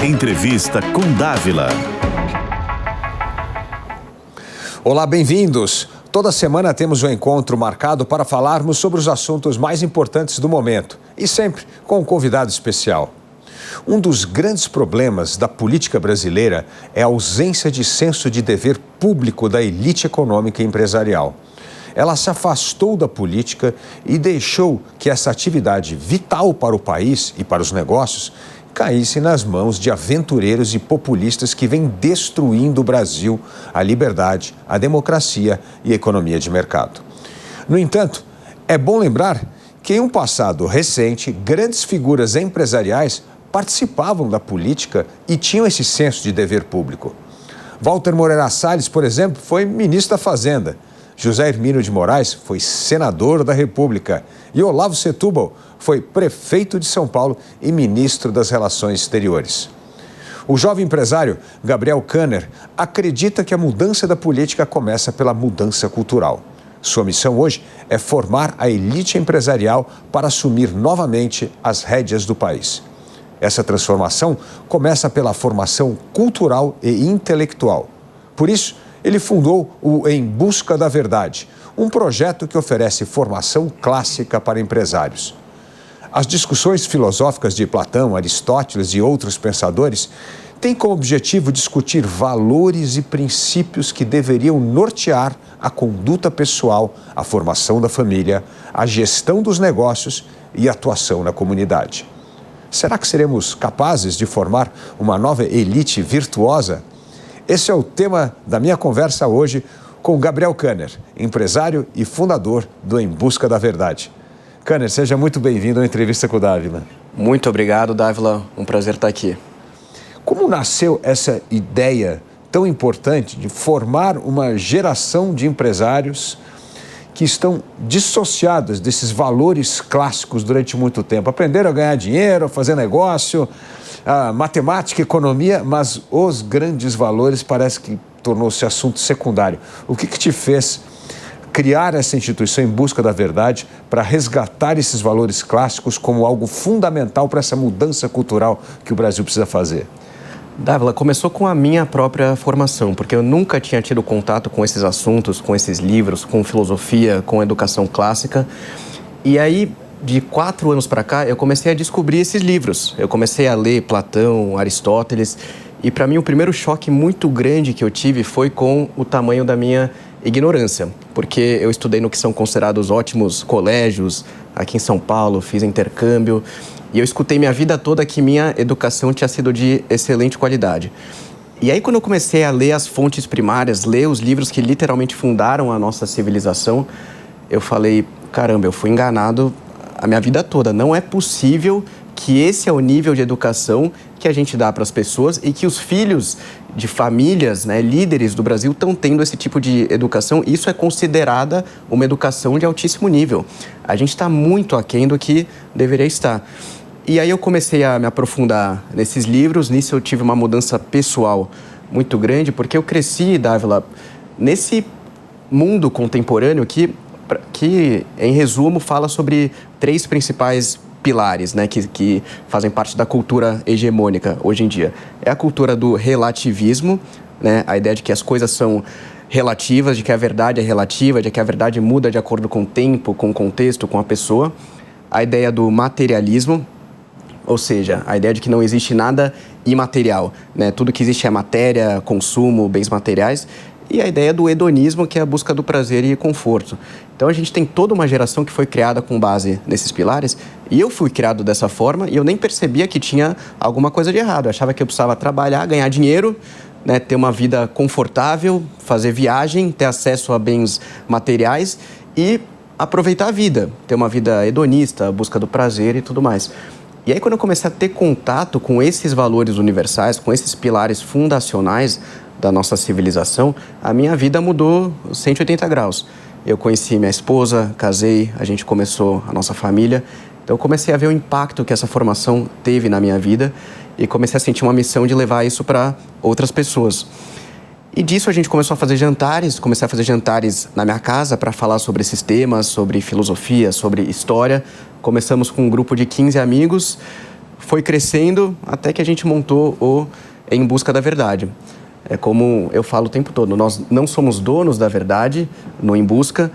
Entrevista com Dávila. Olá, bem-vindos. Toda semana temos um encontro marcado para falarmos sobre os assuntos mais importantes do momento e sempre com um convidado especial. Um dos grandes problemas da política brasileira é a ausência de senso de dever público da elite econômica e empresarial. Ela se afastou da política e deixou que essa atividade vital para o país e para os negócios caísse nas mãos de aventureiros e populistas que vêm destruindo o Brasil, a liberdade, a democracia e a economia de mercado. No entanto, é bom lembrar que em um passado recente, grandes figuras empresariais participavam da política e tinham esse senso de dever público. Walter Moreira Salles, por exemplo, foi ministro da Fazenda. José Hermínio de Moraes foi senador da República e Olavo Setúbal foi prefeito de São Paulo e ministro das Relações Exteriores. O jovem empresário Gabriel Kanner acredita que a mudança da política começa pela mudança cultural. Sua missão hoje é formar a elite empresarial para assumir novamente as rédeas do país. Essa transformação começa pela formação cultural e intelectual. Por isso, ele fundou o Em Busca da Verdade, um projeto que oferece formação clássica para empresários. As discussões filosóficas de Platão, Aristóteles e outros pensadores têm como objetivo discutir valores e princípios que deveriam nortear a conduta pessoal, a formação da família, a gestão dos negócios e a atuação na comunidade. Será que seremos capazes de formar uma nova elite virtuosa? Esse é o tema da minha conversa hoje com Gabriel Kanner, empresário e fundador do Em Busca da Verdade. Kanner, seja muito bem-vindo à Entrevista com o Dávila. Muito obrigado, Dávila. Um prazer estar aqui. Como nasceu essa ideia tão importante de formar uma geração de empresários que estão dissociados desses valores clássicos durante muito tempo? Aprenderam a ganhar dinheiro, a fazer negócio, a matemática, economia, mas os grandes valores parece que tornou-se assunto secundário. O que te fez criar essa instituição Em Busca da Verdade para resgatar esses valores clássicos como algo fundamental para essa mudança cultural que o Brasil precisa fazer? Dávila, começou com a minha própria formação, porque eu nunca tinha tido contato com esses assuntos, com esses livros, com filosofia, com educação clássica. E aí, de 4 anos para cá, eu comecei a descobrir esses livros. Eu comecei a ler Platão, Aristóteles, e para mim o primeiro choque muito grande que eu tive foi com o tamanho da minha ignorância, porque eu estudei no que são considerados ótimos colégios, aqui em São Paulo, fiz intercâmbio, e eu escutei minha vida toda que minha educação tinha sido de excelente qualidade. E aí, quando eu comecei a ler as fontes primárias, ler os livros que literalmente fundaram a nossa civilização, eu falei, caramba, eu fui enganado a minha vida toda. Não é possível que esse é o nível de educação que a gente dá para as pessoas e que os filhos de famílias, né, líderes do Brasil estão tendo esse tipo de educação. Isso é considerada uma educação de altíssimo nível. A gente está muito aquém do que deveria estar. E aí eu comecei a me aprofundar nesses livros. Nisso eu tive uma mudança pessoal muito grande, porque eu cresci, Dávila, nesse mundo contemporâneo que em resumo, fala sobre 3 principais pilares, né, que fazem parte da cultura hegemônica hoje em dia. É a cultura do relativismo, né, a ideia de que as coisas são relativas, de que a verdade é relativa, de que a verdade muda de acordo com o tempo, com o contexto, com a pessoa. A ideia do materialismo, ou seja, a ideia de que não existe nada imaterial, né, tudo que existe é matéria, consumo, bens materiais. E a ideia do hedonismo, que é a busca do prazer e conforto. Então a gente tem toda uma geração que foi criada com base nesses pilares, e eu fui criado dessa forma e eu nem percebia que tinha alguma coisa de errado. Eu achava que eu precisava trabalhar, ganhar dinheiro, né, ter uma vida confortável, fazer viagem, ter acesso a bens materiais e aproveitar a vida, ter uma vida hedonista, busca do prazer e tudo mais. E aí, quando eu comecei a ter contato com esses valores universais, com esses pilares fundacionais da nossa civilização, a minha vida mudou 180 graus. Eu conheci minha esposa, casei, a gente começou a nossa família. Então, eu comecei a ver o impacto que essa formação teve na minha vida e comecei a sentir uma missão de levar isso para outras pessoas. E disso a gente começou a fazer jantares, comecei a fazer jantares na minha casa para falar sobre esses temas, sobre filosofia, sobre história. Começamos com um grupo de 15 amigos, foi crescendo até que a gente montou o Em Busca da Verdade. É como eu falo o tempo todo, nós não somos donos da verdade no Em Busca,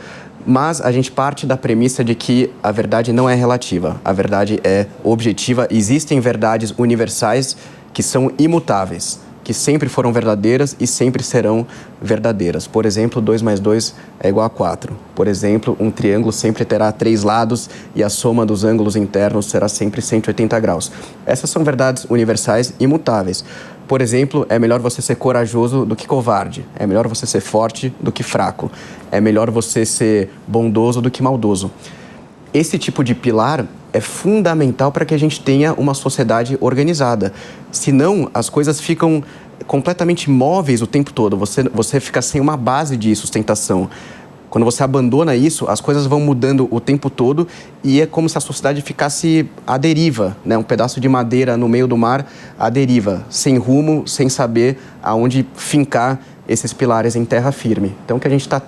mas a gente parte da premissa de que a verdade não é relativa, a verdade é objetiva. Existem verdades universais que são imutáveis, que sempre foram verdadeiras e sempre serão verdadeiras. Por exemplo, 2 mais 2 é igual a 4. Por exemplo, um triângulo sempre terá 3 lados e a soma dos ângulos internos será sempre 180 graus. Essas são verdades universais imutáveis. Por exemplo, é melhor você ser corajoso do que covarde. É melhor você ser forte do que fraco. É melhor você ser bondoso do que maldoso. Esse tipo de pilar é fundamental para que a gente tenha uma sociedade organizada. Senão, as coisas ficam completamente móveis o tempo todo. Você fica sem uma base de sustentação. Quando você abandona isso, as coisas vão mudando o tempo todo e é como se a sociedade ficasse à deriva, né? Um pedaço de madeira no meio do mar à deriva, sem rumo, sem saber aonde fincar esses pilares em terra firme. Então, o que a gente está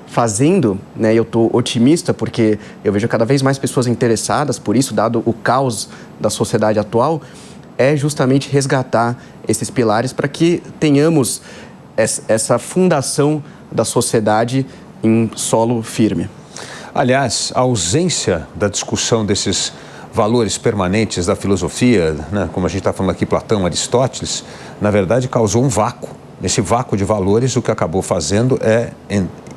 fazendo, né? Eu estou otimista porque eu vejo cada vez mais pessoas interessadas por isso, dado o caos da sociedade atual, é justamente resgatar esses pilares para que tenhamos essa fundação da sociedade em solo firme. Aliás, a ausência da discussão desses valores permanentes da filosofia, né, como a gente está falando aqui, Platão, Aristóteles, na verdade causou um vácuo. Nesse vácuo de valores, o que acabou fazendo é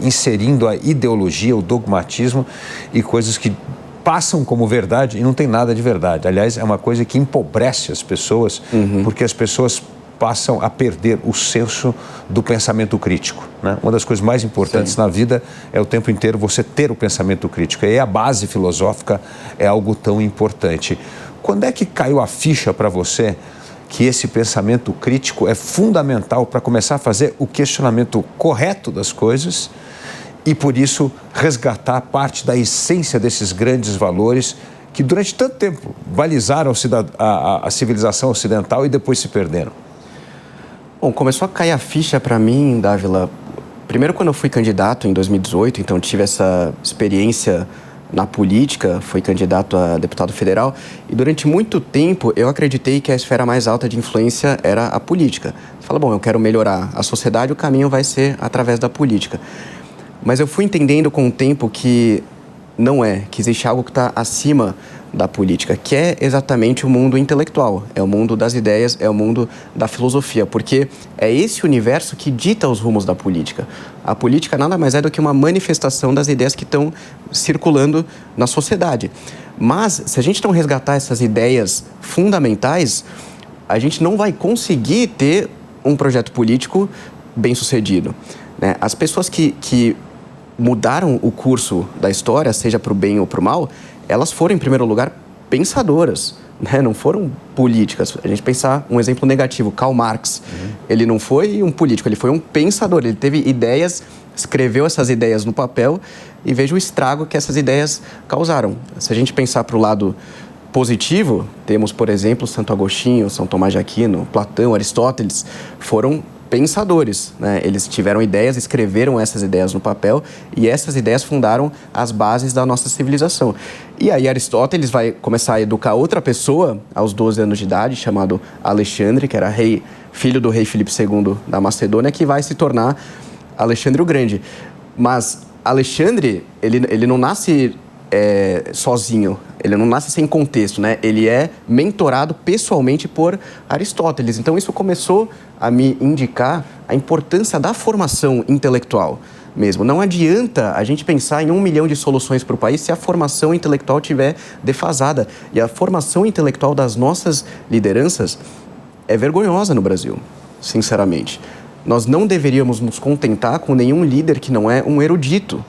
inserindo a ideologia, o dogmatismo e coisas que passam como verdade e não tem nada de verdade. Aliás, é uma coisa que empobrece as pessoas, porque as pessoas passam a perder o senso do pensamento crítico, né? Uma das coisas mais importantes na vida é o tempo inteiro você ter o pensamento crítico. E a base filosófica é algo tão importante. Quando é que caiu a ficha para você que esse pensamento crítico é fundamental para começar a fazer o questionamento correto das coisas e, por isso, resgatar parte da essência desses grandes valores que durante tanto tempo balizaram a civilização ocidental e depois se perderam? Bom, começou a cair a ficha para mim, Dávila, primeiro quando eu fui candidato em 2018, então tive essa experiência na política, fui candidato a deputado federal e durante muito tempo eu acreditei que a esfera mais alta de influência era a política. Você fala, bom, eu quero melhorar a sociedade, o caminho vai ser através da política. Mas eu fui entendendo com o tempo que não é, que existe algo que está acima da política, que é exatamente o mundo intelectual, é o mundo das ideias, é o mundo da filosofia, porque é esse universo que dita os rumos da política. A política nada mais é do que uma manifestação das ideias que estão circulando na sociedade. Mas, se a gente não resgatar essas ideias fundamentais, a gente não vai conseguir ter um projeto político bem-sucedido, né? As pessoas que mudaram o curso da história, seja para o bem ou para o mal, elas foram, em primeiro lugar, pensadoras, né? Não foram políticas. A gente pensar um exemplo negativo, Karl Marx. Ele não foi um político, ele foi um pensador. Ele teve ideias, escreveu essas ideias no papel e veja o estrago que essas ideias causaram. Se a gente pensar para o lado positivo, temos, por exemplo, Santo Agostinho, São Tomás de Aquino, Platão, Aristóteles, foram pensadores, né? Eles tiveram ideias, escreveram essas ideias no papel e essas ideias fundaram as bases da nossa civilização. E aí Aristóteles vai começar a educar outra pessoa aos 12 anos de idade, chamado Alexandre, que era filho do rei Filipe II da Macedônia, que vai se tornar Alexandre o Grande. Mas Alexandre, ele não nasce sozinho, ele não nasce sem contexto, né? Ele é mentorado pessoalmente por Aristóteles. Então isso começou a me indicar a importância da formação intelectual mesmo. Não adianta a gente pensar em 1 milhão de soluções para o país se a formação intelectual estiver defasada. E a formação intelectual das nossas lideranças é vergonhosa no Brasil, sinceramente. Nós não deveríamos nos contentar com nenhum líder que não é um erudito.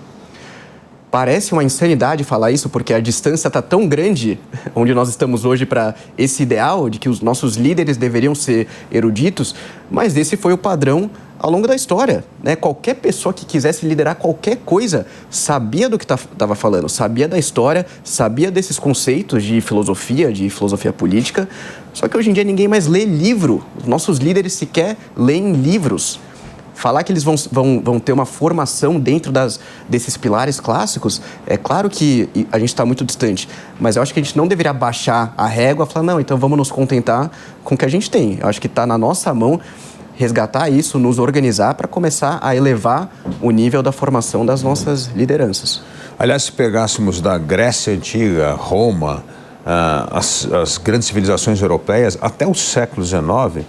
Parece uma insanidade falar isso, porque a distância está tão grande onde nós estamos hoje para esse ideal de que os nossos líderes deveriam ser eruditos, mas esse foi o padrão ao longo da história, né? Qualquer pessoa que quisesse liderar qualquer coisa sabia do que estava falando, sabia da história, sabia desses conceitos de filosofia política, só que hoje em dia ninguém mais lê livro, os nossos líderes sequer leem livros. falar que eles vão ter uma formação dentro desses pilares clássicos, é claro que a gente está muito distante, mas eu acho que a gente não deveria baixar a régua e falar, não, então vamos nos contentar com o que a gente tem. Eu acho que está na nossa mão resgatar isso, nos organizar para começar a elevar o nível da formação das nossas lideranças. Aliás, se pegássemos da Grécia Antiga, Roma, as grandes civilizações europeias, até o século XIX,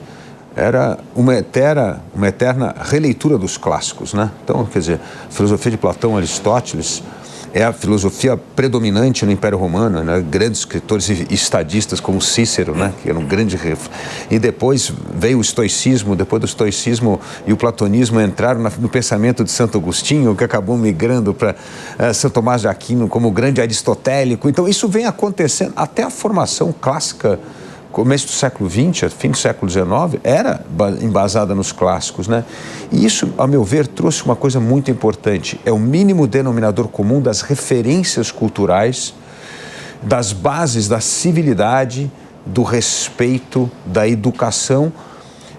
era uma eterna releitura dos clássicos, né? Então, quer dizer, a filosofia de Platão, Aristóteles, é a filosofia predominante no Império Romano, né? Grandes escritores e estadistas como Cícero, né? Que era um grande... E depois veio o estoicismo, depois do estoicismo e o platonismo entraram no pensamento de Santo Agostinho, que acabou migrando para São Tomás de Aquino como o grande aristotélico. Então isso vem acontecendo até a formação clássica, começo do século XX, fim do século XIX, era embasada nos clássicos, né? E isso, a meu ver, trouxe uma coisa muito importante. É o mínimo denominador comum das referências culturais, das bases da civilidade, do respeito, da educação,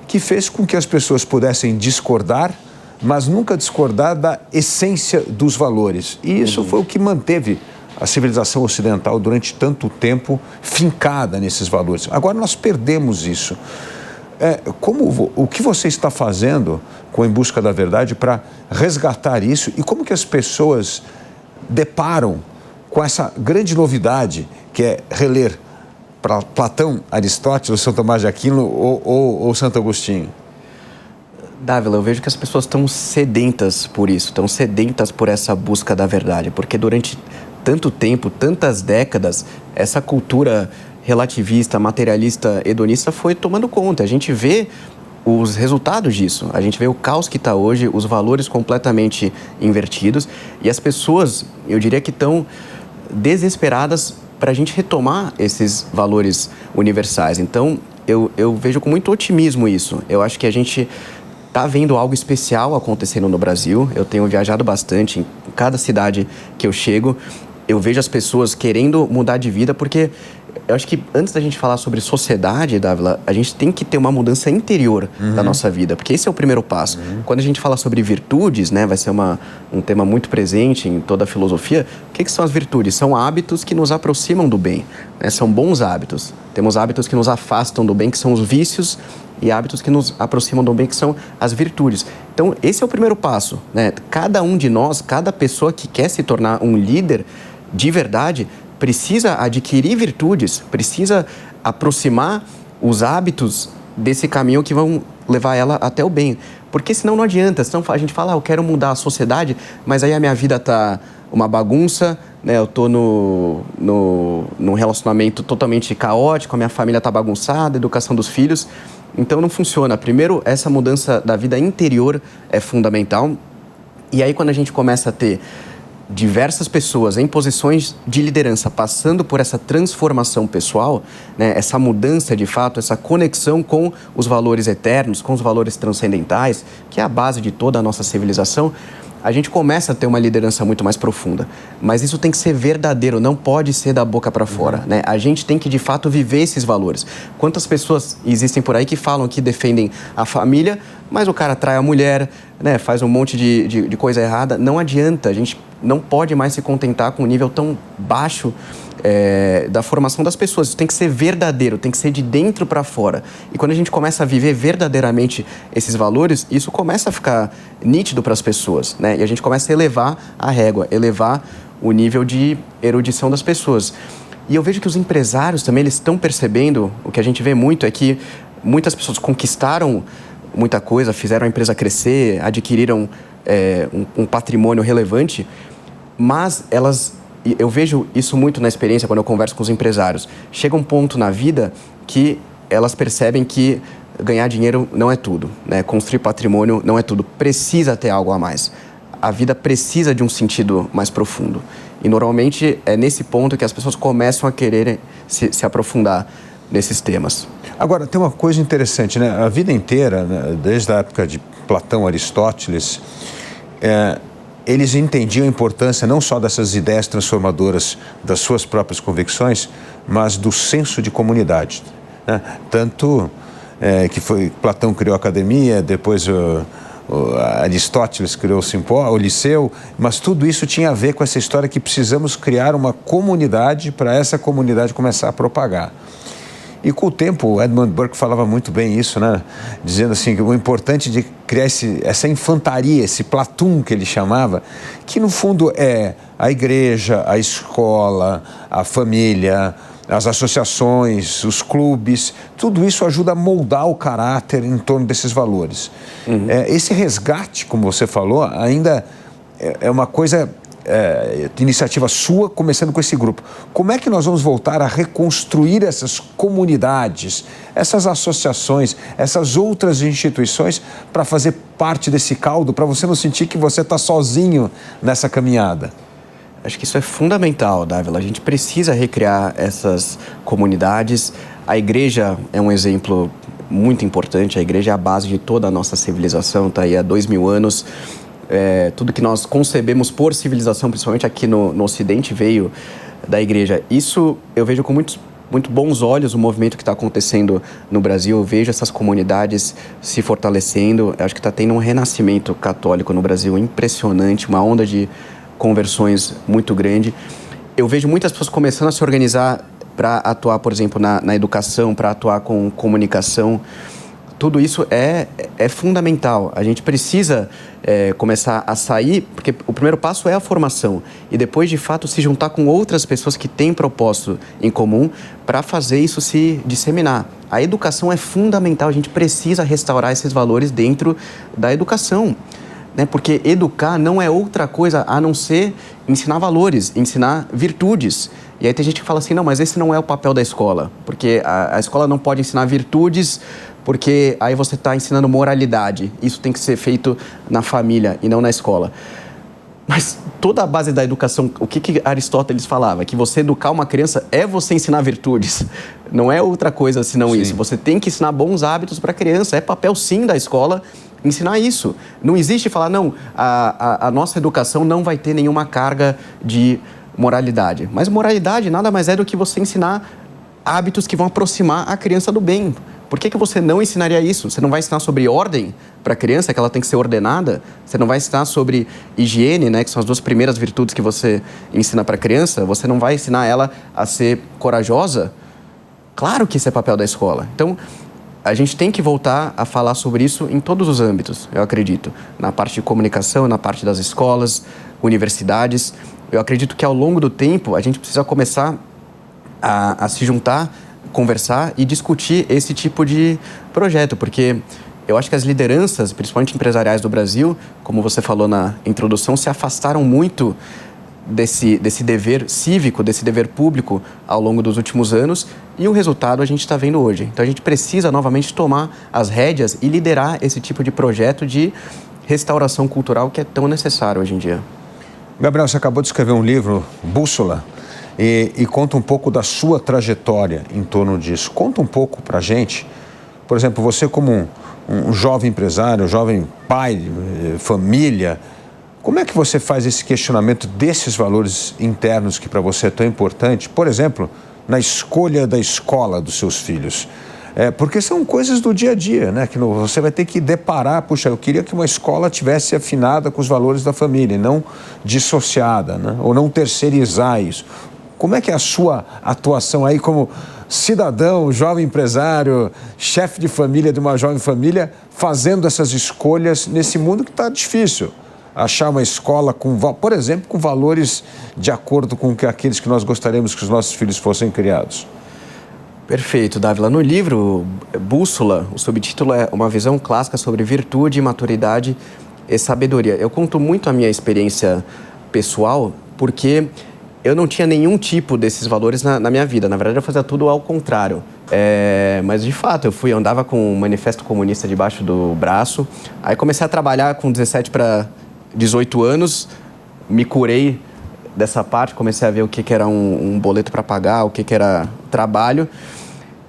que fez com que as pessoas pudessem discordar, mas nunca discordar da essência dos valores. E isso foi o que manteve a civilização ocidental durante tanto tempo fincada nesses valores. Agora nós perdemos isso. O que você está fazendo com Em Busca da Verdade para resgatar isso e como que as pessoas deparam com essa grande novidade que é reler para Platão, Aristóteles, São Tomás de Aquino ou Santo Agostinho? Dávila, eu vejo que as pessoas estão sedentas por isso, estão sedentas por essa busca da verdade, porque durante tanto tempo, tantas décadas, essa cultura relativista, materialista, hedonista foi tomando conta. A gente vê os resultados disso. A gente vê o caos que está hoje, os valores completamente invertidos e as pessoas, eu diria que estão desesperadas para a gente retomar esses valores universais. Então, eu vejo com muito otimismo isso. Eu acho que a gente está vendo algo especial acontecendo no Brasil. Eu tenho viajado bastante em cada cidade que eu chego. Eu vejo as pessoas querendo mudar de vida, porque eu acho que antes da gente falar sobre sociedade, Dávila, a gente tem que ter uma mudança interior da nossa vida, porque esse é o primeiro passo. Quando a gente fala sobre virtudes, né, vai ser um tema muito presente em toda a filosofia. O que são as virtudes? São hábitos que nos aproximam do bem, né? São bons hábitos. Temos hábitos que nos afastam do bem, que são os vícios, e hábitos que nos aproximam do bem, que são as virtudes. Então, esse é o primeiro passo, né? Cada um de nós, cada pessoa que quer se tornar um líder de verdade, precisa adquirir virtudes, precisa aproximar os hábitos desse caminho que vão levar ela até o bem. Porque senão não adianta, senão a gente fala, eu quero mudar a sociedade, mas aí a minha vida tá uma bagunça, né? Eu tô num relacionamento totalmente caótico, a minha família tá bagunçada, a educação dos filhos. Então não funciona. Primeiro, essa mudança da vida interior é fundamental. E aí quando a gente começa a ter diversas pessoas em posições de liderança passando por essa transformação pessoal, né, essa mudança de fato, essa conexão com os valores eternos, com os valores transcendentais, que é a base de toda a nossa civilização, a gente começa a ter uma liderança muito mais profunda. Mas isso tem que ser verdadeiro, não pode ser da boca para fora, né? A gente tem que, de fato, viver esses valores. Quantas pessoas existem por aí que falam que defendem a família, mas o cara trai a mulher, né? Faz um monte de coisa errada. Não adianta, a gente não pode mais se contentar com um nível tão baixo da formação das pessoas. Isso tem que ser verdadeiro, tem que ser de dentro para fora. E quando a gente começa a viver verdadeiramente esses valores, isso começa a ficar nítido para as pessoas, né? E a gente começa a elevar a régua, elevar o nível de erudição das pessoas. E eu vejo que os empresários também, eles estão percebendo, o que a gente vê muito é que muitas pessoas conquistaram muita coisa, fizeram a empresa crescer, adquiriram um patrimônio relevante, mas eu vejo isso muito na experiência quando eu converso com os empresários. Chega um ponto na vida que elas percebem que ganhar dinheiro não é tudo, né? Construir patrimônio não é tudo. Precisa ter algo a mais. A vida precisa de um sentido mais profundo. E normalmente é nesse ponto que as pessoas começam a querer se aprofundar nesses temas. Agora, tem uma coisa interessante, né? A vida inteira, né, desde a época de Platão, Aristóteles, eles entendiam a importância não só dessas ideias transformadoras das suas próprias convicções, mas do senso de comunidade, né? Tanto que Platão criou a academia, depois Aristóteles criou o Liceu, mas tudo isso tinha a ver com essa história que precisamos criar uma comunidade para essa comunidade começar a propagar. E com o tempo, Edmund Burke falava muito bem isso, né? Dizendo assim que o importante de criar essa infantaria, esse platoon que ele chamava, que no fundo é a igreja, a escola, a família, as associações, os clubes, tudo isso ajuda a moldar o caráter em torno desses valores. Esse resgate, como você falou, ainda é uma coisa... de iniciativa sua, começando com esse grupo. Como é que nós vamos voltar a reconstruir essas comunidades, essas associações, essas outras instituições para fazer parte desse caldo, para você não sentir que você está sozinho nessa caminhada? Acho que isso é fundamental, Dávila. A gente precisa recriar essas comunidades. A igreja é um exemplo muito importante. A igreja é a base de toda a nossa civilização, está aí há 2000 anos. Tudo que nós concebemos por civilização, principalmente aqui no Ocidente, veio da igreja. Isso eu vejo com muito bons olhos o movimento que está acontecendo no Brasil. Eu vejo essas comunidades se fortalecendo. Eu acho que está tendo um renascimento católico no Brasil impressionante, uma onda de conversões muito grande. Eu vejo muitas pessoas começando a se organizar para atuar, por exemplo, na educação, para atuar com comunicação. Tudo isso é fundamental. A gente precisa começar a sair, porque o primeiro passo é a formação. E depois, de fato, se juntar com outras pessoas que têm propósito em comum para fazer isso se disseminar. A educação é fundamental. A gente precisa restaurar esses valores dentro da educação. Né? Porque educar não é outra coisa a não ser ensinar valores, ensinar virtudes. E aí tem gente que fala assim, não, mas esse não é o papel da escola. Porque a escola não pode ensinar virtudes, porque aí você está ensinando moralidade. Isso tem que ser feito na família e não na escola. Mas toda a base da educação, o que Aristóteles falava? Que você educar uma criança é você ensinar virtudes. Não é outra coisa senão isso. Você tem que ensinar bons hábitos para a criança. É papel, sim, da escola ensinar isso. Não existe falar, não, a nossa educação não vai ter nenhuma carga de moralidade. Mas moralidade nada mais é do que você ensinar hábitos que vão aproximar a criança do bem. Por que você não ensinaria isso? Você não vai ensinar sobre ordem para a criança, que ela tem que ser ordenada? Você não vai ensinar sobre higiene, né, que são as duas primeiras virtudes que você ensina para a criança? Você não vai ensinar ela a ser corajosa? Claro que isso é papel da escola. Então, a gente tem que voltar a falar sobre isso em todos os âmbitos, eu acredito. Na parte de comunicação, na parte das escolas, universidades. Eu acredito que ao longo do tempo a gente precisa começar a se juntar, conversar e discutir esse tipo de projeto, porque eu acho que as lideranças, principalmente empresariais do Brasil, como você falou na introdução, se afastaram muito desse dever cívico, desse dever público ao longo dos últimos anos, e o resultado a gente está vendo hoje. Então a gente precisa novamente tomar as rédeas e liderar esse tipo de projeto de restauração cultural que é tão necessário hoje em dia. Gabriel, você acabou de escrever um livro, Bússola, e conta um pouco da sua trajetória em torno disso. Conta um pouco para a gente, por exemplo, você como um jovem empresário, um jovem pai, família, como é que você faz esse questionamento desses valores internos que para você é tão importante, por exemplo, na escolha da escola dos seus filhos? Porque são coisas do dia a dia, né? Que você vai ter que deparar, puxa, eu queria que uma escola tivesse afinada com os valores da família, e não dissociada, né? Ou não terceirizar isso. Como é que é a sua atuação aí como cidadão, jovem empresário, chefe de família de uma jovem família, fazendo essas escolhas nesse mundo que está difícil? Achar uma escola, por exemplo, com valores de acordo com aqueles que nós gostaríamos que os nossos filhos fossem criados. Perfeito, Dávila. No livro Bússola, o subtítulo é Uma visão clássica sobre virtude, maturidade e sabedoria. Eu conto muito a minha experiência pessoal, porque eu não tinha nenhum tipo desses valores na minha vida. Na verdade, eu fazia tudo ao contrário. Mas, de fato, eu andava com um manifesto comunista debaixo do braço. Aí comecei a trabalhar com 17 para 18 anos, me curei dessa parte, comecei a ver o que era um boleto para pagar, o que era trabalho.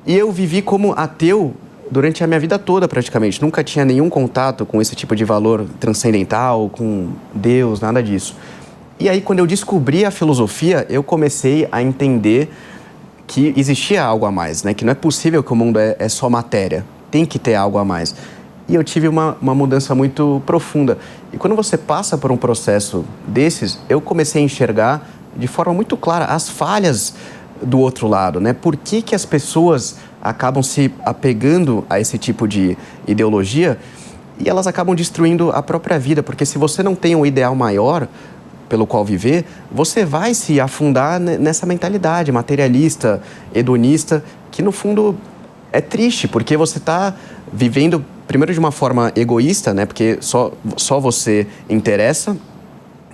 E eu vivi como ateu durante a minha vida toda, praticamente. Nunca tinha nenhum contato com esse tipo de valor transcendental, com Deus, nada disso. E aí, quando eu descobri a filosofia, eu comecei a entender que existia algo a mais, né? Que não é possível que o mundo é só matéria. Tem que ter algo a mais. e eu tive uma mudança muito profunda. E quando você passa por um processo desses, eu comecei a enxergar de forma muito clara as falhas do outro lado, né? Por que as pessoas acabam se apegando a esse tipo de ideologia e elas acabam destruindo a própria vida? Porque se você não tem um ideal maior pelo qual viver, você vai se afundar nessa mentalidade materialista, hedonista, que no fundo é triste, porque você está vivendo, primeiro, de uma forma egoísta, né? Porque só você interessa.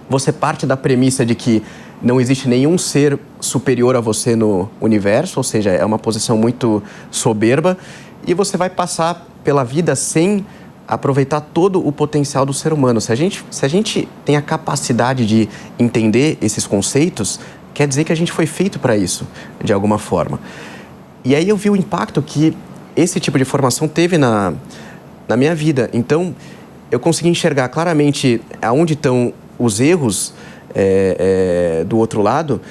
Você parte da premissa de que não existe nenhum ser superior a você no universo, ou seja, é uma posição muito soberba, e você vai passar pela vida sem aproveitar todo o potencial do ser humano. Se a gente tem a capacidade de entender esses conceitos, quer dizer que a gente foi feito para isso, de alguma forma. E aí eu vi o impacto que esse tipo de formação teve na minha vida. Então, eu consegui enxergar claramente aonde estão os erros do outro lado.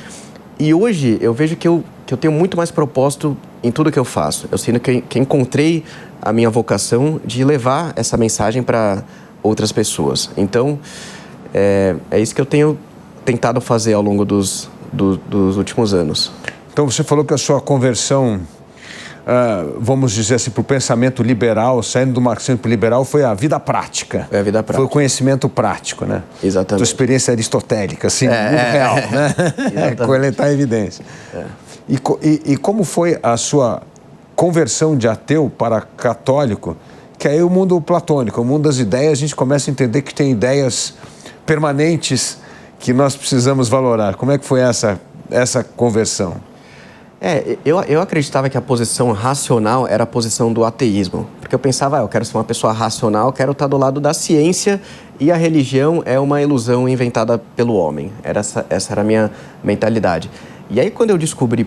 E hoje eu vejo que eu tenho muito mais propósito em tudo que eu faço. Eu sinto que encontrei a minha vocação de levar essa mensagem para outras pessoas. Então, é isso que eu tenho tentado fazer ao longo dos últimos anos. Então, você falou que a sua conversão, vamos dizer assim, para o pensamento liberal, saindo do marxismo para o liberal, foi a vida prática. É a vida prática. Foi o conhecimento prático, né? Exatamente. Sua experiência aristotélica, assim, muito real, né? Coletar evidência. E como foi a sua conversão de ateu para católico, que aí o mundo platônico, o mundo das ideias, a gente começa a entender que tem ideias permanentes que nós precisamos valorar. Como é que foi essa conversão? Eu acreditava que a posição racional era a posição do ateísmo. Porque eu pensava, eu quero ser uma pessoa racional, quero estar do lado da ciência e a religião é uma ilusão inventada pelo homem. Essa era a minha mentalidade. E aí, quando eu descobri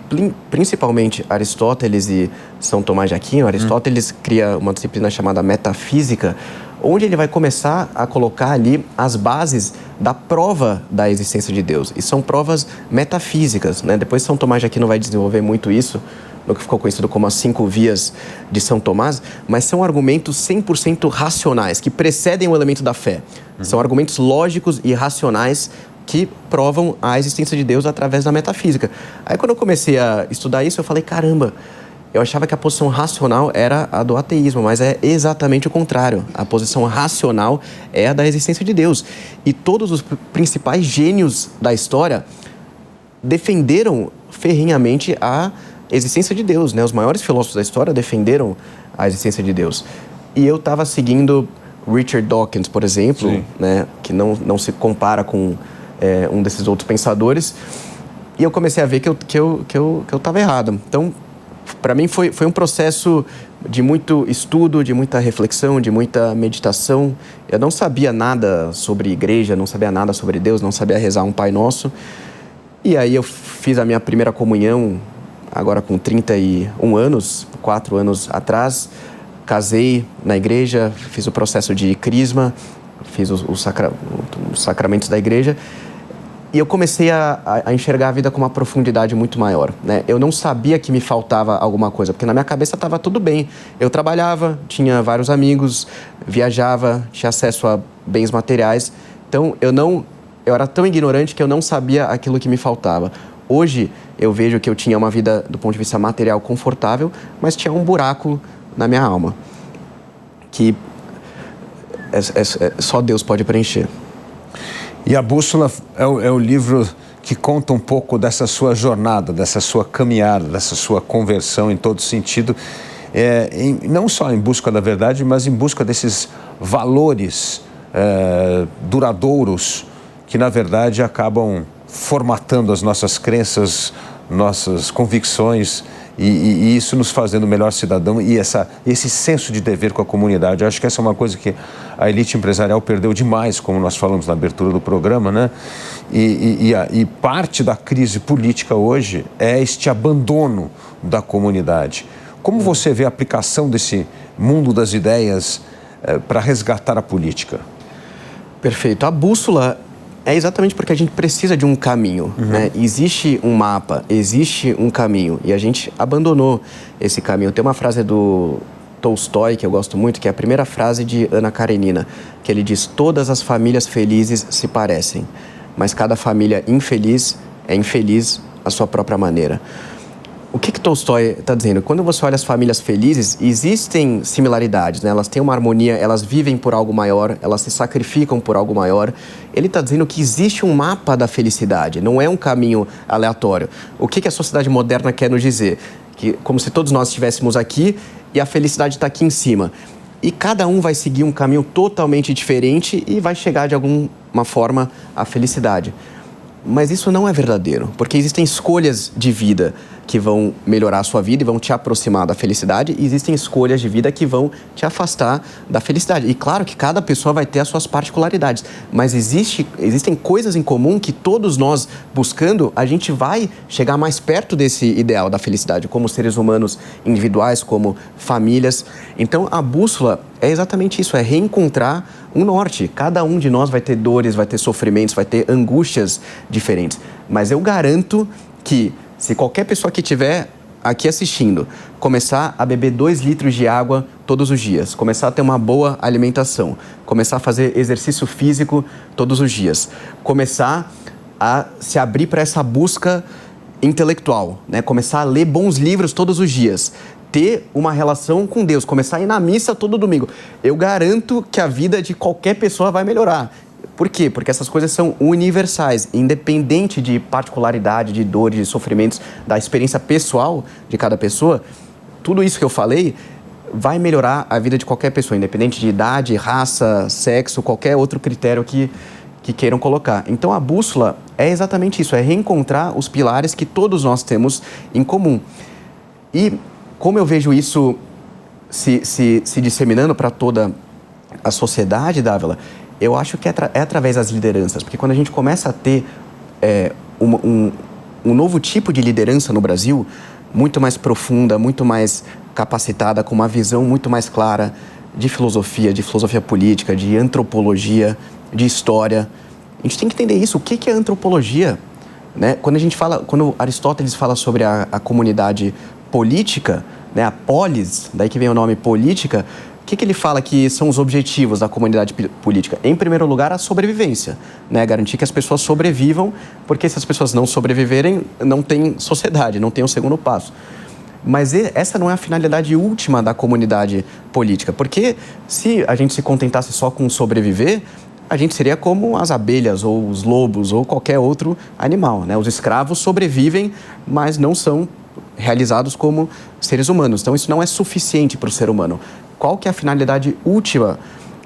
principalmente Aristóteles e São Tomás de Aquino, Aristóteles cria uma disciplina chamada metafísica, onde ele vai começar a colocar ali as bases da prova da existência de Deus. E são provas metafísicas, né? Depois São Tomás de Aquino vai desenvolver muito isso, no que ficou conhecido como as 5 vias de São Tomás, mas são argumentos 100% racionais, que precedem o elemento da fé. São argumentos lógicos e racionais que provam a existência de Deus através da metafísica. Aí, quando eu comecei a estudar isso, eu falei, caramba, eu achava que a posição racional era a do ateísmo, mas é exatamente o contrário. A posição racional é a da existência de Deus. E todos os principais gênios da história defenderam ferrenhamente a existência de Deus, né? Os maiores filósofos da história defenderam a existência de Deus. E eu estava seguindo Richard Dawkins, por exemplo, né? Que não se compara com um desses outros pensadores. E eu comecei a ver que eu estava errado. Então, para mim foi um processo de muito estudo, de muita reflexão, de muita meditação. Eu não sabia nada sobre igreja, não sabia nada sobre Deus, não sabia rezar um Pai Nosso. E aí eu fiz a minha primeira comunhão, agora com 31 anos, 4 anos atrás. Casei na igreja, fiz o processo de crisma, fiz os sacramentos da igreja. E eu comecei a enxergar a vida com uma profundidade muito maior, né? Eu não sabia que me faltava alguma coisa, porque na minha cabeça estava tudo bem. Eu trabalhava, tinha vários amigos, viajava, tinha acesso a bens materiais. Então, eu era tão ignorante que eu não sabia aquilo que me faltava. Hoje, eu vejo que eu tinha uma vida, do ponto de vista material, confortável, mas tinha um buraco na minha alma, que só Deus pode preencher. E a Bússola é o livro que conta um pouco dessa sua jornada, dessa sua caminhada, dessa sua conversão em todo sentido, não só em busca da verdade, mas em busca desses valores duradouros que, na verdade, acabam formatando as nossas crenças, nossas convicções e isso nos fazendo melhor cidadão e esse senso de dever com a comunidade. Eu acho que essa é uma coisa que a elite empresarial perdeu demais, como nós falamos na abertura do programa, né? E parte da crise política hoje é este abandono da comunidade. Como você vê a aplicação desse mundo das ideias para resgatar a política? Perfeito. A bússola é exatamente porque a gente precisa de um caminho, né? Existe um mapa, existe um caminho e a gente abandonou esse caminho. Tem uma frase do Tolstói, que eu gosto muito, que é a primeira frase de Ana Karenina, que ele diz: todas as famílias felizes se parecem, mas cada família infeliz é infeliz à sua própria maneira. O que Tolstói está dizendo? Quando você olha as famílias felizes, existem similaridades, né? Elas têm uma harmonia, elas vivem por algo maior, elas se sacrificam por algo maior. Ele está dizendo que existe um mapa da felicidade, não é um caminho aleatório. O que a sociedade moderna quer nos dizer? Que, como se todos nós estivéssemos aqui e a felicidade está aqui em cima. E cada um vai seguir um caminho totalmente diferente e vai chegar de alguma forma à felicidade. Mas isso não é verdadeiro, porque existem escolhas de vida que vão melhorar a sua vida e vão te aproximar da felicidade, e existem escolhas de vida que vão te afastar da felicidade. E claro que cada pessoa vai ter as suas particularidades, mas existem coisas em comum que todos nós, buscando, a gente vai chegar mais perto desse ideal da felicidade, como seres humanos individuais, como famílias. Então a bússola é exatamente isso, é reencontrar um norte. Cada um de nós vai ter dores, vai ter sofrimentos, vai ter angústias diferentes. Mas eu garanto que se qualquer pessoa que estiver aqui assistindo começar a beber 2 litros de água todos os dias, começar a ter uma boa alimentação, começar a fazer exercício físico todos os dias, começar a se abrir para essa busca intelectual, né? Começar a ler bons livros todos os dias, ter uma relação com Deus, começar a ir na missa todo domingo, eu garanto que a vida de qualquer pessoa vai melhorar. Por quê? Porque essas coisas são universais, independente de particularidade, de dores, de sofrimentos, da experiência pessoal de cada pessoa. Tudo isso que eu falei vai melhorar a vida de qualquer pessoa, independente de idade, raça, sexo, qualquer outro critério que queiram colocar. Então a bússola é exatamente isso, é reencontrar os pilares que todos nós temos em comum. E como eu vejo isso se disseminando para toda a sociedade, Dávila, eu acho que é através das lideranças, porque quando a gente começa a ter um novo tipo de liderança no Brasil, muito mais profunda, muito mais capacitada, com uma visão muito mais clara de filosofia política, de antropologia, de história. A gente tem que entender isso. O que é antropologia? Né? Quando Aristóteles fala sobre a comunidade política, né, a polis, daí que vem o nome política, o que ele fala que são os objetivos da comunidade política? Em primeiro lugar, a sobrevivência, né? Garantir que as pessoas sobrevivam, porque se as pessoas não sobreviverem, não tem sociedade, não tem um segundo passo. Mas essa não é a finalidade última da comunidade política, porque se a gente se contentasse só com sobreviver, a gente seria como as abelhas, ou os lobos, ou qualquer outro animal, né? Os escravos sobrevivem, mas não são realizados como seres humanos. Então, isso não é suficiente para o ser humano. Qual que é a finalidade última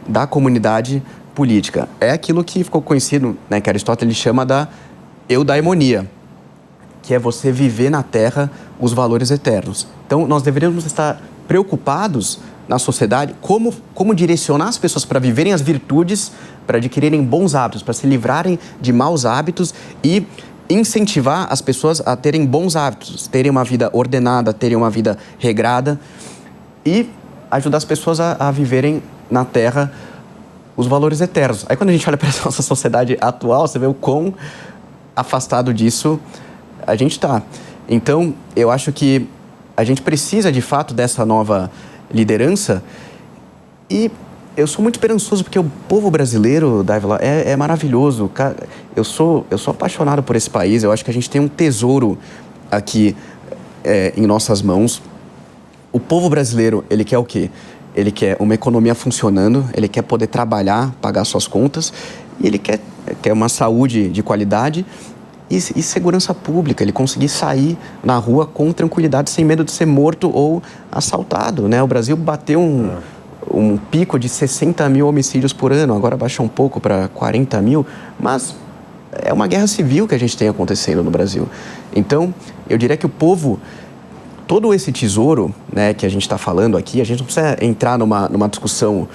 da comunidade política? É aquilo que ficou conhecido, né, que Aristóteles chama da eudaimonia, que é você viver na Terra os valores eternos. Então, nós deveríamos estar preocupados na sociedade como direcionar as pessoas para viverem as virtudes, para adquirirem bons hábitos, para se livrarem de maus hábitos e incentivar as pessoas a terem bons hábitos, terem uma vida ordenada, terem uma vida regrada e ajudar as pessoas a viverem na Terra os valores eternos. Aí quando a gente olha para a nossa sociedade atual, você vê o quão afastado disso a gente está. Então, eu acho que a gente precisa, de fato, dessa nova liderança e eu sou muito esperançoso porque o povo brasileiro, Dávila, é maravilhoso. Eu sou apaixonado por esse país, eu acho que a gente tem um tesouro aqui em nossas mãos. O povo brasileiro, ele quer o quê? Ele quer uma economia funcionando, ele quer poder trabalhar, pagar suas contas, e ele quer uma saúde de qualidade e segurança pública, ele conseguir sair na rua com tranquilidade, sem medo de ser morto ou assaltado, né? O Brasil bateu um pico de 60 mil homicídios por ano, agora baixou um pouco para 40 mil, mas é uma guerra civil que a gente tem acontecendo no Brasil. Então, eu diria que o povo, todo esse tesouro, né, que a gente está falando aqui, a gente não precisa entrar numa discussão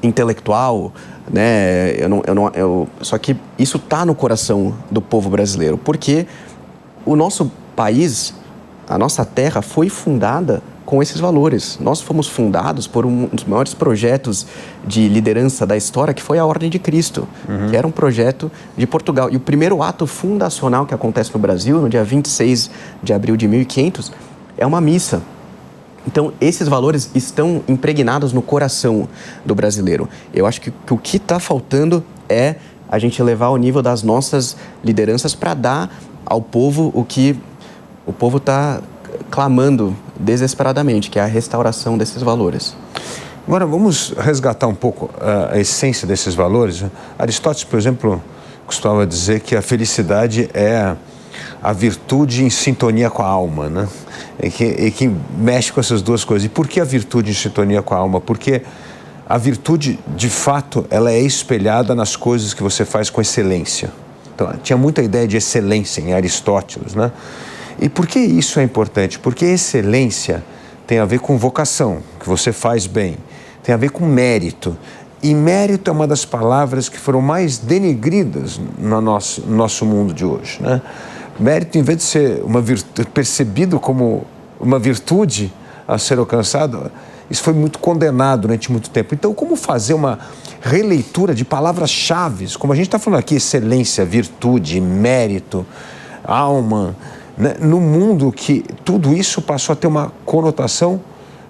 intelectual, né? Só que isso está no coração do povo brasileiro, porque o nosso país, a nossa terra foi fundada com esses valores. Nós fomos fundados por um dos maiores projetos de liderança da história, que foi a Ordem de Cristo, que era um projeto de Portugal. E o primeiro ato fundacional que acontece no Brasil, no dia 26 de abril de 1500, é uma missa. Então, esses valores estão impregnados no coração do brasileiro. Eu acho que o que está faltando é a gente elevar o nível das nossas lideranças para dar ao povo o que o povo está clamando desesperadamente, que é a restauração desses valores. Agora, vamos resgatar um pouco a essência desses valores. Aristóteles, por exemplo, costumava dizer que a felicidade é a virtude em sintonia com a alma, né? E que mexe com essas duas coisas. E por que a virtude em sintonia com a alma? Porque a virtude, de fato, ela é espelhada nas coisas que você faz com excelência. Então, tinha muita ideia de excelência em Aristóteles, né? E por que isso é importante? Porque excelência tem a ver com vocação, que você faz bem, tem a ver com mérito. E mérito é uma das palavras que foram mais denegridas no nosso mundo de hoje, né? Mérito, em vez de ser uma virtude, percebido como uma virtude a ser alcançada, isso foi muito condenado durante muito tempo. Então, como fazer uma releitura de palavras-chave, como a gente está falando aqui, excelência, virtude, mérito, alma, né? No mundo que tudo isso passou a ter uma conotação,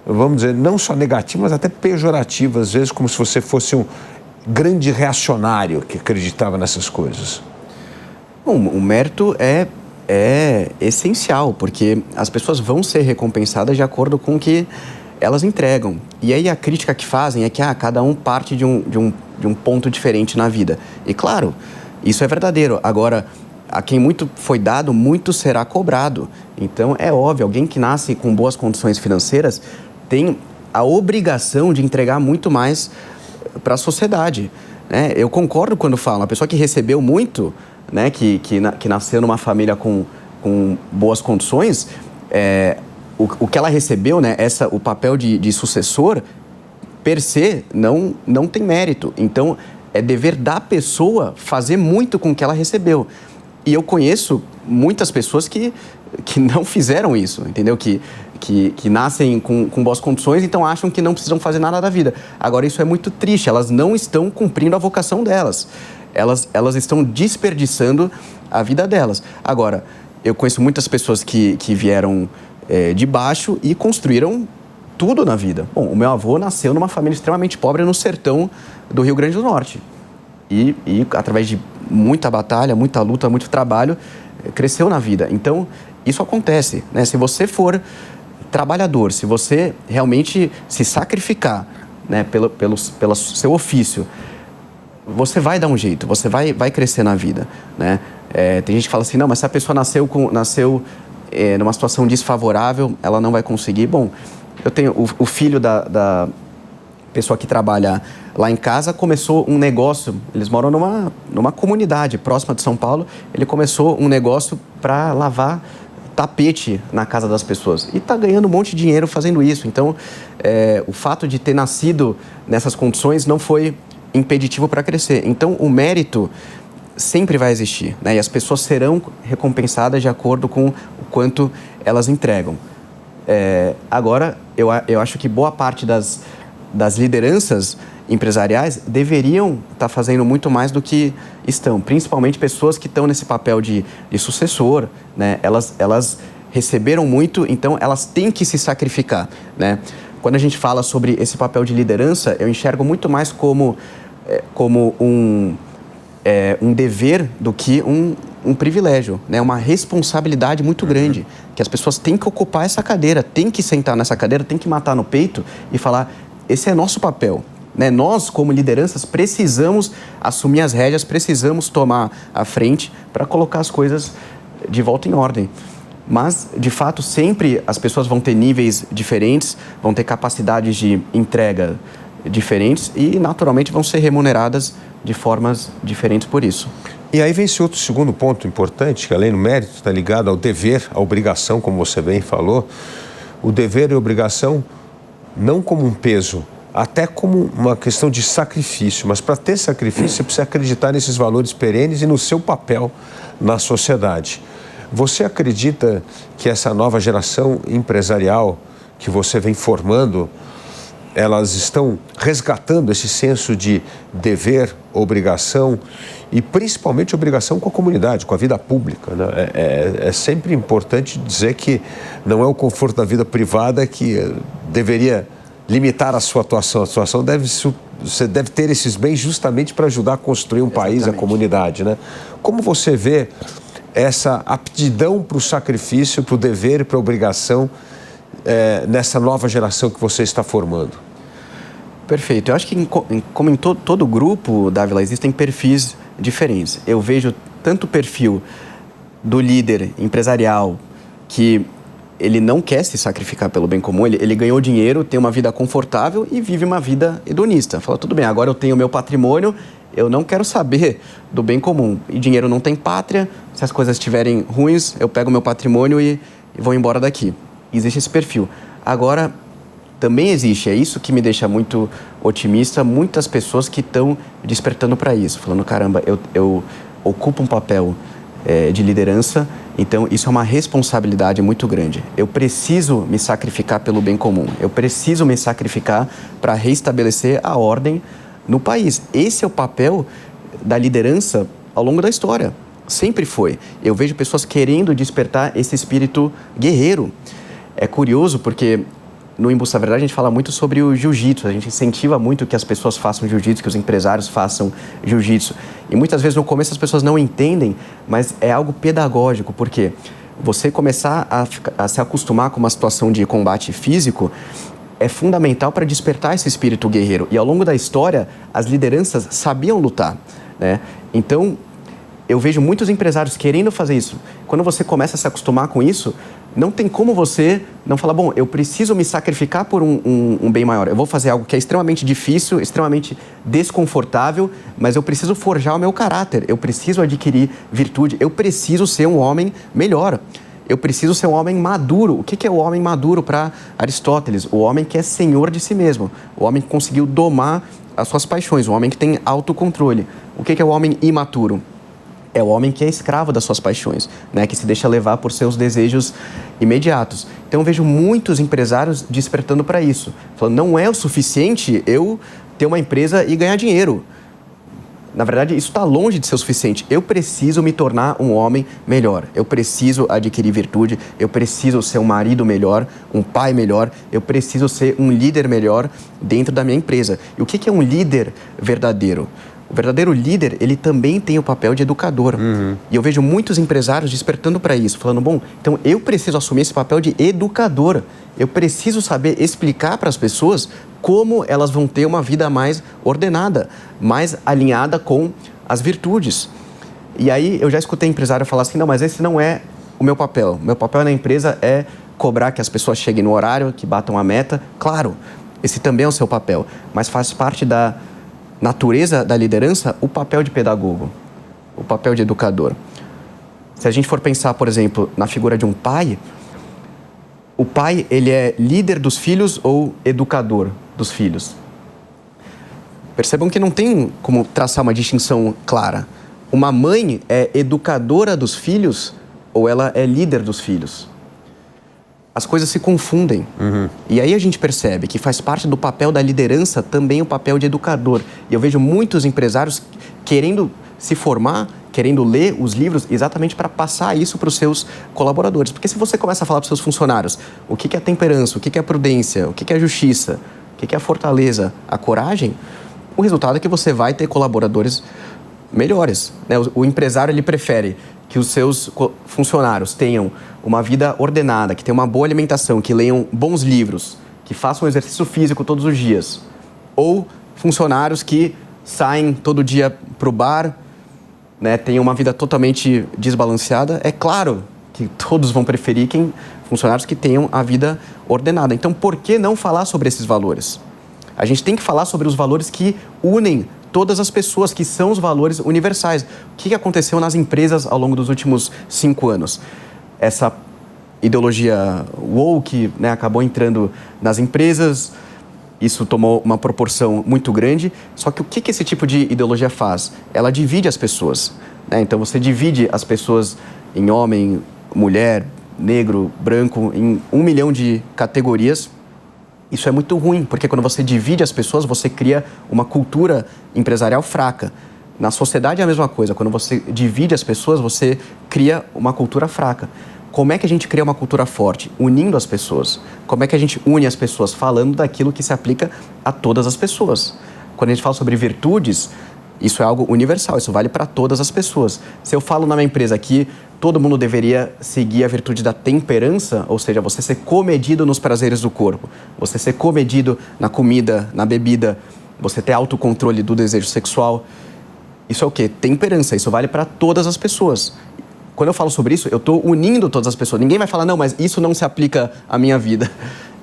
vamos dizer, não só negativa, mas até pejorativa, às vezes, como se você fosse um grande reacionário que acreditava nessas coisas. Bom, o mérito é essencial, porque as pessoas vão ser recompensadas de acordo com o que elas entregam. E aí a crítica que fazem é que cada um parte de um ponto diferente na vida. E claro, isso é verdadeiro. Agora, a quem muito foi dado, muito será cobrado. Então, é óbvio, alguém que nasce com boas condições financeiras tem a obrigação de entregar muito mais para a sociedade, né? Eu concordo quando falam, a pessoa que recebeu muito, né, que nasceu numa família com boas condições, o que ela recebeu, né, o papel de sucessor, per se, não tem mérito. Então, é dever da pessoa fazer muito com o que ela recebeu. E eu conheço muitas pessoas que não fizeram isso, entendeu? Que nascem com boas condições, então acham que não precisam fazer nada da vida. Agora, isso é muito triste, elas não estão cumprindo a vocação delas. Elas estão desperdiçando a vida delas. Agora, eu conheço muitas pessoas que vieram de baixo e construíram tudo na vida. Bom, o meu avô nasceu numa família extremamente pobre no sertão do Rio Grande do Norte. E através de muita batalha, muita luta, muito trabalho, cresceu na vida. Então, isso acontece, né? Se você for trabalhador, se você realmente se sacrificar, né, pelo seu ofício, você vai dar um jeito, você vai crescer na vida, né? Tem gente que fala assim, não, mas se a pessoa nasceu numa situação desfavorável, ela não vai conseguir. Bom, eu tenho o filho da pessoa que trabalha lá em casa, começou um negócio, eles moram numa comunidade próxima de São Paulo, ele começou um negócio para lavar tapete na casa das pessoas e está ganhando um monte de dinheiro fazendo isso. Então, o fato de ter nascido nessas condições não foi impeditivo para crescer. Então, o mérito sempre vai existir, né? E as pessoas serão recompensadas de acordo com o quanto elas entregam. Agora, eu acho que boa parte das lideranças empresariais deveriam estar fazendo muito mais do que estão, principalmente pessoas que estão nesse papel de sucessor, né? Elas receberam muito, então elas têm que se sacrificar, né? Quando a gente fala sobre esse papel de liderança, eu enxergo muito mais como um dever do que um privilégio, né? Uma responsabilidade muito grande, que as pessoas têm que ocupar essa cadeira, têm que sentar nessa cadeira, têm que matar no peito e falar, esse é nosso papel, né? Nós, como lideranças, precisamos assumir as rédeas, precisamos tomar a frente para colocar as coisas de volta em ordem. Mas, de fato, sempre as pessoas vão ter níveis diferentes, vão ter capacidades de entrega diferentes e, naturalmente, vão ser remuneradas de formas diferentes por isso. E aí vem esse outro segundo ponto importante, que além do mérito está ligado ao dever, à obrigação, como você bem falou. O dever e a obrigação não como um peso, até como uma questão de sacrifício. Mas para ter sacrifício, você precisa acreditar nesses valores perenes e no seu papel na sociedade. Você acredita que essa nova geração empresarial que você vem formando elas estão resgatando esse senso de dever, obrigação e principalmente obrigação com a comunidade, com a vida pública, né? É sempre importante dizer que não é o conforto da vida privada que deveria limitar a sua atuação. A atuação você deve ter esses bens justamente para ajudar a construir um país, a comunidade, né? Como você vê essa aptidão para o sacrifício, para o dever e para a obrigação nessa nova geração que você está formando? Perfeito. Eu acho que, como em todo grupo, Dávila, existem perfis diferentes. Eu vejo tanto o perfil do líder empresarial que ele não quer se sacrificar pelo bem comum, ele ganhou dinheiro, tem uma vida confortável e vive uma vida hedonista. Fala, tudo bem, agora eu tenho meu patrimônio, eu não quero saber do bem comum. E dinheiro não tem pátria, se as coisas estiverem ruins, eu pego meu patrimônio e vou embora daqui. Existe esse perfil. Agora, também existe, é isso que me deixa muito otimista, muitas pessoas que estão despertando para isso, falando, caramba, eu ocupo um papel de liderança, então isso é uma responsabilidade muito grande. Eu preciso me sacrificar pelo bem comum, eu preciso me sacrificar para restabelecer a ordem no país. Esse é o papel da liderança ao longo da história, sempre foi. Eu vejo pessoas querendo despertar esse espírito guerreiro. É curioso porque no Embusta Verdade a gente fala muito sobre o jiu-jitsu, a gente incentiva muito que as pessoas façam jiu-jitsu, que os empresários façam jiu-jitsu. E muitas vezes no começo as pessoas não entendem, mas é algo pedagógico, porque você começar a se acostumar com uma situação de combate físico é fundamental para despertar esse espírito guerreiro. E ao longo da história, as lideranças sabiam lutar, né? Então, eu vejo muitos empresários querendo fazer isso. Quando você começa a se acostumar com isso, não tem como você não falar, bom, eu preciso me sacrificar por um bem maior. Eu vou fazer algo que é extremamente difícil, extremamente desconfortável, mas eu preciso forjar o meu caráter, eu preciso adquirir virtude, eu preciso ser um homem melhor. Eu preciso ser um homem maduro. O que é o homem maduro para Aristóteles? O homem que é senhor de si mesmo. O homem que conseguiu domar as suas paixões. O homem que tem autocontrole. O que é o homem imaturo? É o homem que é escravo das suas paixões, né? Que se deixa levar por seus desejos imediatos. Então eu vejo muitos empresários despertando para isso. Falando, não é o suficiente eu ter uma empresa e ganhar dinheiro. Na verdade, isso está longe de ser o suficiente. Eu preciso me tornar um homem melhor. Eu preciso adquirir virtude. Eu preciso ser um marido melhor, um pai melhor. Eu preciso ser um líder melhor dentro da minha empresa. E o que é um líder verdadeiro? O verdadeiro líder, ele também tem o papel de educador. E eu vejo muitos empresários despertando para isso, falando, bom, então eu preciso assumir esse papel de educador. Eu preciso saber explicar para as pessoas como elas vão ter uma vida mais ordenada, mais alinhada com as virtudes. E aí eu já escutei empresário falar assim, não, mas esse não é o meu papel. O meu papel na empresa é cobrar que as pessoas cheguem no horário, que batam a meta. Claro, esse também é o seu papel, mas faz parte da natureza da liderança o papel de pedagogo, o papel de educador. Se a gente for pensar, por exemplo, na figura de um pai, o pai, ele é líder dos filhos ou educador dos filhos? Percebam que não tem como traçar uma distinção clara. Uma mãe é educadora dos filhos ou ela é líder dos filhos? As coisas se confundem. E aí a gente percebe que faz parte do papel da liderança também o papel de educador. E eu vejo muitos empresários querendo se formar, querendo ler os livros exatamente para passar isso para os seus colaboradores. Porque se você começa a falar para os seus funcionários o que é a temperança, o que é a prudência, o que é a justiça, o que é a fortaleza, a coragem, o resultado é que você vai ter colaboradores melhores, né? O empresário, ele prefere que os seus funcionários tenham uma vida ordenada, que tenham uma boa alimentação, que leiam bons livros, que façam exercício físico todos os dias. Ou funcionários que saem todo dia para o bar, né, tenham uma vida totalmente desbalanceada. É claro que todos vão preferir funcionários que tenham a vida ordenada. Então, por que não falar sobre esses valores? A gente tem que falar sobre os valores que unem todas as pessoas, que são os valores universais. O que aconteceu nas empresas ao longo dos últimos 5 anos? Essa ideologia woke, né, acabou entrando nas empresas, isso tomou uma proporção muito grande, só que o que esse tipo de ideologia faz? Ela divide as pessoas, né? Então você divide as pessoas em homem, mulher, negro, branco, em 1 milhão de categorias, Isso é muito ruim, porque quando você divide as pessoas, você cria uma cultura empresarial fraca. Na sociedade é a mesma coisa. Quando você divide as pessoas, você cria uma cultura fraca. Como é que a gente cria uma cultura forte? Unindo as pessoas. Como é que a gente une as pessoas? Falando daquilo que se aplica a todas as pessoas. Quando a gente fala sobre virtudes, isso é algo universal, isso vale para todas as pessoas. Se eu falo na minha empresa que todo mundo deveria seguir a virtude da temperança, ou seja, você ser comedido nos prazeres do corpo, você ser comedido na comida, na bebida, você ter autocontrole do desejo sexual, isso é o quê? Temperança, isso vale para todas as pessoas. Quando eu falo sobre isso, eu estou unindo todas as pessoas. Ninguém vai falar, não, mas isso não se aplica à minha vida.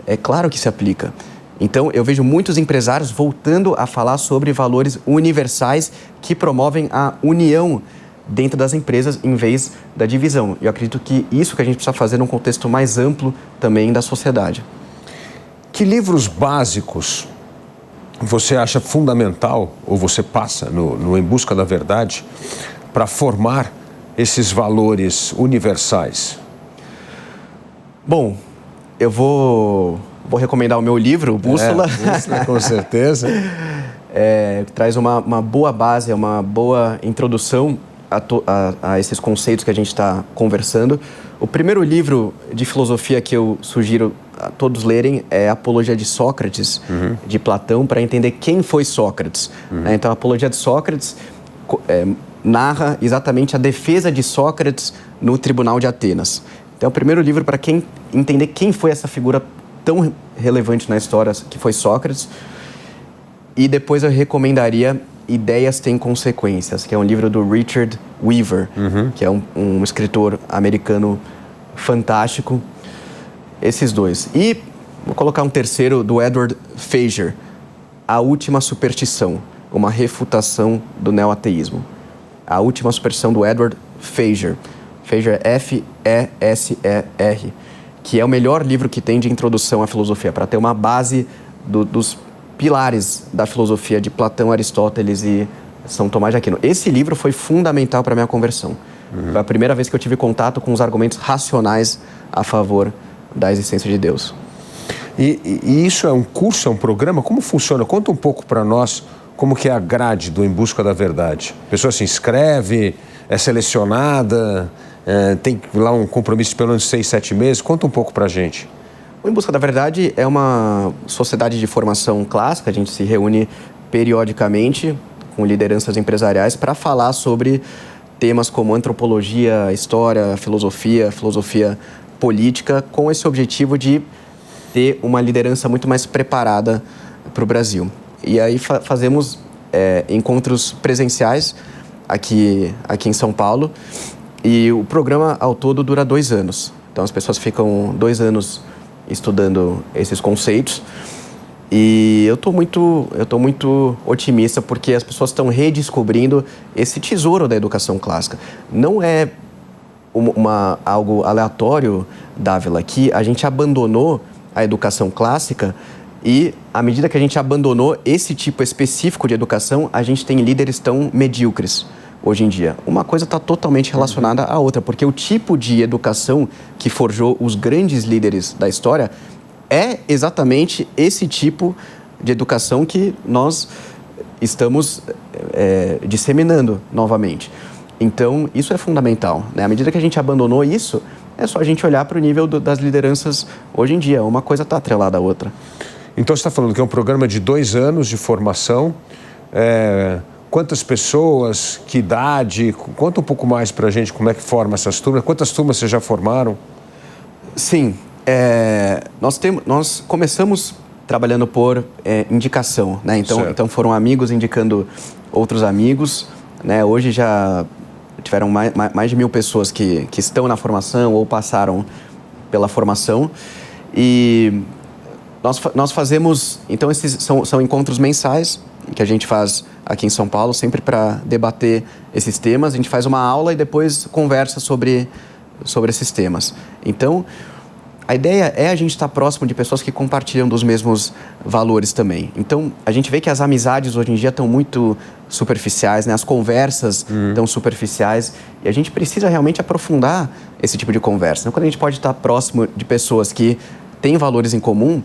É claro que se aplica. Então, eu vejo muitos empresários voltando a falar sobre valores universais que promovem a união dentro das empresas em vez da divisão. Eu acredito que isso que a gente precisa fazer num contexto mais amplo também da sociedade. Que livros básicos você acha fundamental, ou você passa no Em Busca da Verdade, para formar esses valores universais? Bom, eu vou recomendar o meu livro, Bússola. Bússola, com certeza. Traz uma boa base, uma boa introdução a esses conceitos que a gente está conversando. O primeiro livro de filosofia que eu sugiro a todos lerem é Apologia de Sócrates, de Platão, para entender quem foi Sócrates. Então, a Apologia de Sócrates narra exatamente a defesa de Sócrates no Tribunal de Atenas. Então, é o primeiro livro para quem entender quem foi essa figura tão relevante na história que foi Sócrates. E depois eu recomendaria Ideias Têm Consequências, que é um livro do Richard Weaver, que é um escritor americano fantástico. Esses dois. E vou colocar um terceiro do Edward Feser, A Última Superstição, uma refutação do neoateísmo. A Última Superstição do Edward Feser. Feser é F-E-S-E-R, que é o melhor livro que tem de introdução à filosofia, para ter uma base dos pilares da filosofia de Platão, Aristóteles e São Tomás de Aquino. Esse livro foi fundamental para a minha conversão. Foi a primeira vez que eu tive contato com os argumentos racionais a favor da existência de Deus. E isso é um curso, é um programa? Como funciona? Conta um pouco para nós como que é a grade do Em Busca da Verdade. A pessoa se inscreve, é selecionada, tem lá um compromisso de pelo menos 6, 7 meses. Conta um pouco para a gente. O Em Busca da Verdade é uma sociedade de formação clássica. A gente se reúne periodicamente com lideranças empresariais para falar sobre temas como antropologia, história, filosofia política, com esse objetivo de ter uma liderança muito mais preparada para o Brasil. E aí fazemos encontros presenciais aqui em São Paulo, e o programa ao todo dura 2 anos. Então as pessoas ficam 2 anos estudando esses conceitos, e eu tô muito otimista porque as pessoas estão redescobrindo esse tesouro da educação clássica. Não é algo aleatório, Dávila, que a gente abandonou a educação clássica, e à medida que a gente abandonou esse tipo específico de educação, a gente tem líderes tão medíocres hoje em dia. Uma coisa está totalmente relacionada à outra, porque o tipo de educação que forjou os grandes líderes da história é exatamente esse tipo de educação que nós estamos disseminando novamente. Então, isso é fundamental, né? À medida que a gente abandonou isso, é só a gente olhar para o nível das lideranças hoje em dia. Uma coisa está atrelada à outra. Então, você está falando que é um programa de 2 anos de formação. Quantas pessoas, que idade? Conta um pouco mais para a gente como é que forma essas turmas. Quantas turmas vocês já formaram? Sim, nós começamos trabalhando por indicação, né? Então foram amigos indicando outros amigos, né? Hoje já tiveram mais de 1.000 pessoas que estão na formação ou passaram pela formação. E nós fazemos, então esses são encontros mensais que a gente faz aqui em São Paulo, sempre para debater esses temas. A gente faz uma aula e depois conversa sobre esses temas. Então, a ideia é a gente estar próximo de pessoas que compartilham dos mesmos valores também. Então, a gente vê que as amizades hoje em dia estão muito superficiais, né? As conversas estão superficiais, e a gente precisa realmente aprofundar esse tipo de conversa. Então, quando a gente pode estar próximo de pessoas que têm valores em comum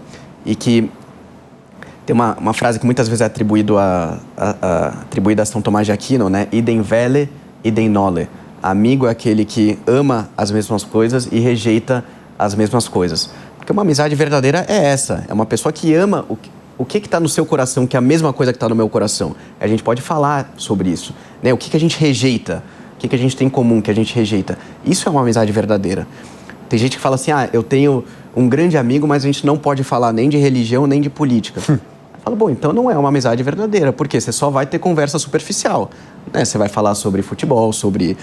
e que tem uma frase que muitas vezes é atribuída a São Tomás de Aquino, né? Idem vele, idem nole. Amigo é aquele que ama as mesmas coisas e rejeita as mesmas coisas. Porque uma amizade verdadeira é essa. É uma pessoa que ama o que está no seu coração, que é a mesma coisa que está no meu coração. A gente pode falar sobre isso, né? O que a gente rejeita, o que a gente tem em comum, que a gente rejeita. Isso é uma amizade verdadeira. Tem gente que fala assim, eu tenho um grande amigo, mas a gente não pode falar nem de religião, nem de política. Eu falo, bom, então não é uma amizade verdadeira, porque você só vai ter conversa superficial, né? Você vai falar sobre futebol, sobre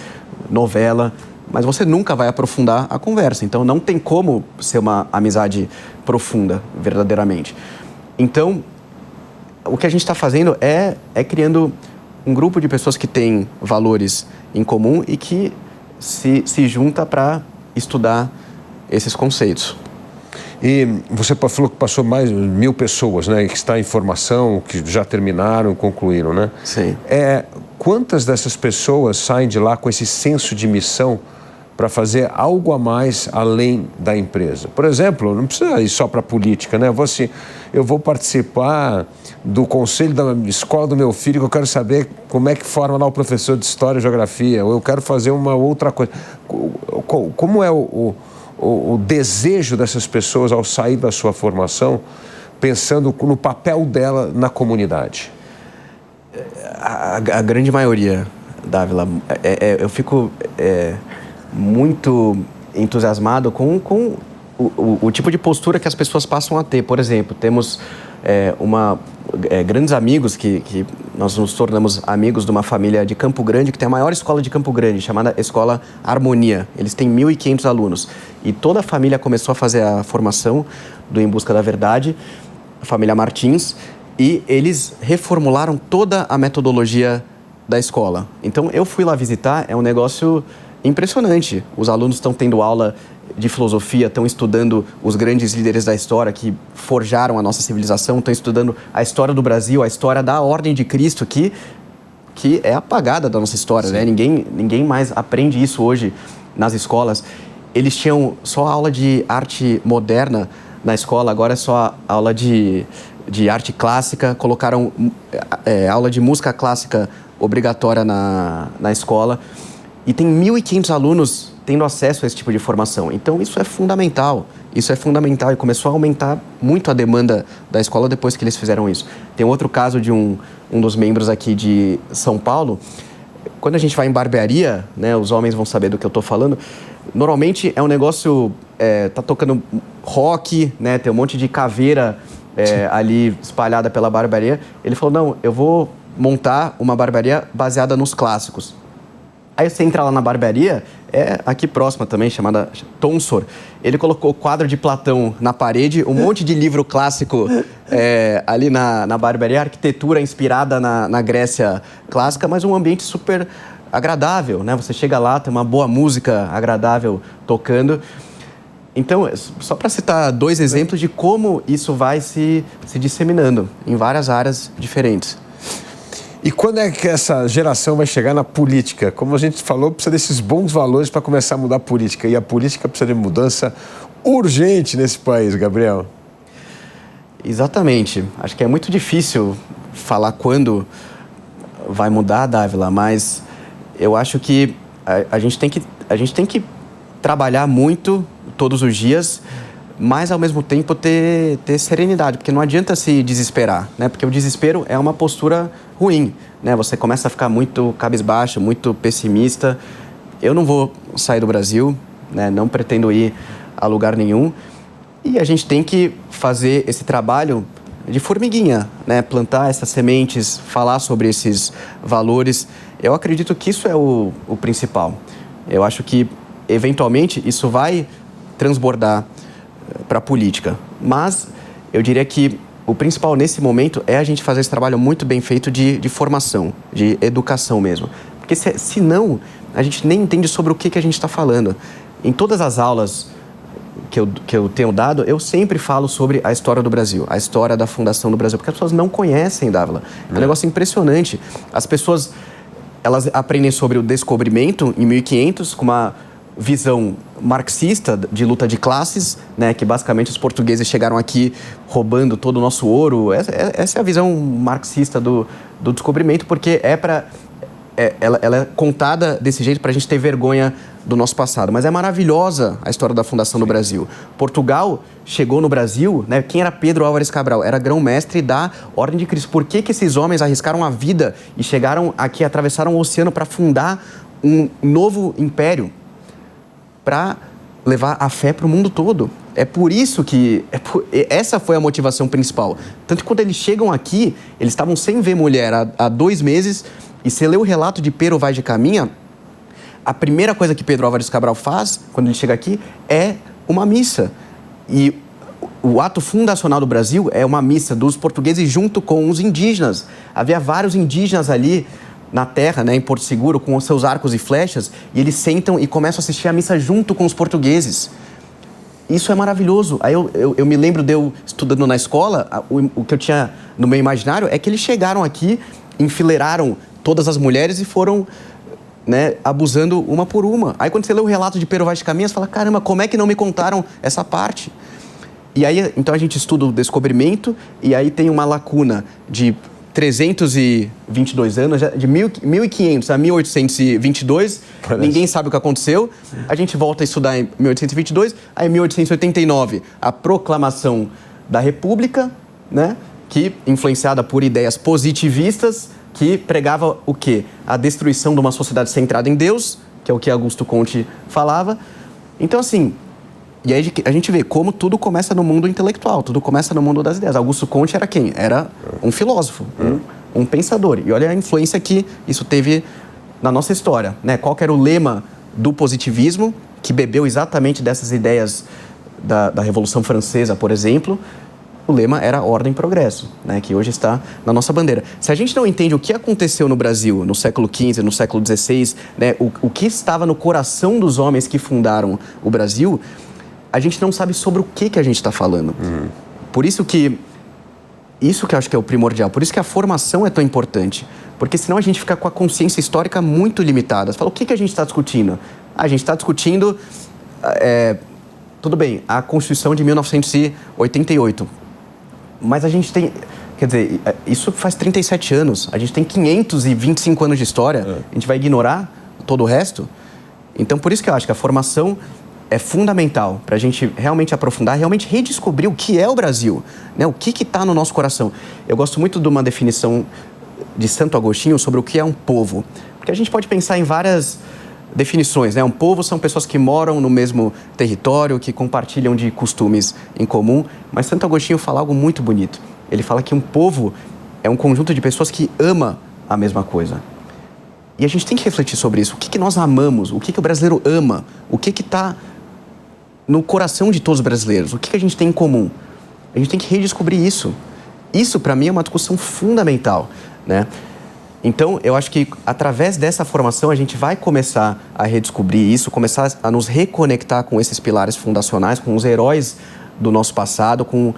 novela, mas você nunca vai aprofundar a conversa. Então não tem como ser uma amizade profunda, verdadeiramente. Então, o que a gente está fazendo é criando um grupo de pessoas que têm valores em comum e que se junta para estudar esses conceitos. E você falou que passou mais de 1.000 pessoas, né, que está em formação, que já terminaram, concluíram, né? Sim. Quantas dessas pessoas saem de lá com esse senso de missão para fazer algo a mais além da empresa? Por exemplo, não precisa ir só para a política, né? Eu vou participar do conselho da escola do meu filho, que eu quero saber como é que forma lá o professor de História e Geografia, ou eu quero fazer uma outra coisa. Como é o desejo dessas pessoas ao sair da sua formação, pensando no papel dela na comunidade? A grande maioria, Dávila, eu fico muito entusiasmado com o tipo de postura que as pessoas passam a ter. Por exemplo, temos grandes amigos que nós nos tornamos amigos de uma família de Campo Grande, que tem a maior escola de Campo Grande, chamada Escola Harmonia. Eles têm 1.500 alunos. E toda a família começou a fazer a formação do Em Busca da Verdade, a família Martins, e eles reformularam toda a metodologia da escola. Então, eu fui lá visitar, é um negócio impressionante. Os alunos estão tendo aula de filosofia, estão estudando os grandes líderes da história que forjaram a nossa civilização, estão estudando a história do Brasil, a história da Ordem de Cristo, que é apagada da nossa história, né? Ninguém mais aprende isso hoje nas escolas. Eles tinham só aula de arte moderna na escola, agora é só aula de arte clássica, colocaram aula de música clássica obrigatória na escola. E tem 1.500 alunos tendo acesso a esse tipo de formação. Então, isso é fundamental. Isso é fundamental e começou a aumentar muito a demanda da escola depois que eles fizeram isso. Tem outro caso de um dos membros aqui de São Paulo. Quando a gente vai em barbearia, né, os homens vão saber do que eu estou falando, normalmente é um negócio, tá tocando rock, né, tem um monte de caveira ali espalhada pela barbearia. Ele falou, não, eu vou montar uma barbearia baseada nos clássicos. Aí você entra lá na barbearia, aqui próxima também, chamada Tonsor. Ele colocou quadro de Platão na parede, um monte de livro clássico ali na barbearia, arquitetura inspirada na Grécia clássica, mas um ambiente super agradável, né? Você chega lá, tem uma boa música agradável tocando. Então, só para citar 2 exemplos de como isso vai se disseminando em várias áreas diferentes. E quando é que essa geração vai chegar na política? Como a gente falou, precisa desses bons valores para começar a mudar a política. E a política precisa de mudança urgente nesse país, Gabriel. Exatamente. Acho que é muito difícil falar quando vai mudar, Dávila, mas eu acho que a gente tem que trabalhar muito todos os dias, mas ao mesmo tempo ter serenidade, porque não adianta se desesperar, né? Porque o desespero é uma postura ruim, né? Você começa a ficar muito cabisbaixo, muito pessimista. Eu não vou sair do Brasil, né? Não pretendo ir a lugar nenhum. E a gente tem que fazer esse trabalho de formiguinha, né? Plantar essas sementes, falar sobre esses valores. Eu acredito que isso é o principal. Eu acho que, eventualmente, isso vai transbordar para a política. Mas eu diria que o principal nesse momento é a gente fazer esse trabalho muito bem feito de formação, de educação mesmo. Porque senão a gente nem entende sobre o que a gente está falando. Em todas as aulas que eu tenho dado, eu sempre falo sobre a história do Brasil, a história da fundação do Brasil, porque as pessoas não conhecem, Dávila. É um negócio impressionante. As pessoas, elas aprendem sobre o descobrimento em 1500 com visão marxista de luta de classes, né, que basicamente os portugueses chegaram aqui roubando todo o nosso ouro. Essa é a visão marxista do descobrimento, porque ela é contada desse jeito para a gente ter vergonha do nosso passado. Mas é maravilhosa a história da fundação do Brasil. Portugal chegou no Brasil, né? Quem era Pedro Álvares Cabral? Era grão-mestre da Ordem de Cristo. Por que esses homens arriscaram a vida e chegaram aqui, atravessaram o oceano para fundar um novo império, para levar a fé para o mundo todo? É por isso que... essa foi a motivação principal. Tanto que quando eles chegam aqui, eles estavam sem ver mulher há 2 meses, e você lê o relato de Pero Vaz de Caminha, a primeira coisa que Pedro Álvares Cabral faz, quando ele chega aqui, é uma missa. E o ato fundacional do Brasil é uma missa dos portugueses junto com os indígenas. Havia vários indígenas ali na terra, né, em Porto Seguro, com os seus arcos e flechas, e eles sentam e começam a assistir a missa junto com os portugueses. Isso é maravilhoso. Aí eu me lembro de eu estudando na escola, o que eu tinha no meu imaginário é que eles chegaram aqui, enfileiraram todas as mulheres e foram, né, abusando uma por uma. Aí quando você lê o relato de Pero Vaz de Caminha, você fala, caramba, como é que não me contaram essa parte? E aí, então a gente estuda o descobrimento, e aí tem uma lacuna de 322 anos, de 1500 a 1822, ninguém sabe o que aconteceu. A gente volta a estudar em 1822, aí em 1889, a proclamação da República, né, que influenciada por ideias positivistas, que pregava o quê? A destruição de uma sociedade centrada em Deus, que é o que Augusto Comte falava. Então, assim, e aí a gente vê como tudo começa no mundo intelectual, tudo começa no mundo das ideias. Augusto Comte era quem? Era um filósofo, um pensador. E olha a influência que isso teve na nossa história, né? Qual que era o lema do positivismo, que bebeu exatamente dessas ideias da Revolução Francesa, por exemplo? O lema era ordem e progresso, né, que hoje está na nossa bandeira. Se a gente não entende o que aconteceu no Brasil no século XV, no século XVI, né, o que estava no coração dos homens que fundaram o Brasil, a gente não sabe sobre o que a gente está falando. Por isso que eu acho que é o primordial, por isso que a formação é tão importante. Porque senão a gente fica com a consciência histórica muito limitada. Você fala, o que a gente está discutindo? A gente está discutindo, tudo bem, a Constituição de 1988. Mas a gente tem, quer dizer, isso faz 37 anos, a gente tem 525 anos de história, a gente vai ignorar todo o resto? Então, por isso que eu acho que a formação é fundamental para a gente realmente aprofundar, realmente redescobrir o que é o Brasil, né? O que está no nosso coração. Eu gosto muito de uma definição de Santo Agostinho sobre o que é um povo, porque a gente pode pensar em várias definições, né? Um povo são pessoas que moram no mesmo território, que compartilham de costumes em comum, mas Santo Agostinho fala algo muito bonito. Ele fala que um povo é um conjunto de pessoas que ama a mesma coisa. E a gente tem que refletir sobre isso. O que nós amamos? O que o brasileiro ama? O que está no coração de todos os brasileiros? O que a gente tem em comum? A gente tem que redescobrir isso. Isso, para mim, é uma discussão fundamental, né? Então, eu acho que através dessa formação a gente vai começar a redescobrir isso, começar a nos reconectar com esses pilares fundacionais, com os heróis do nosso passado, com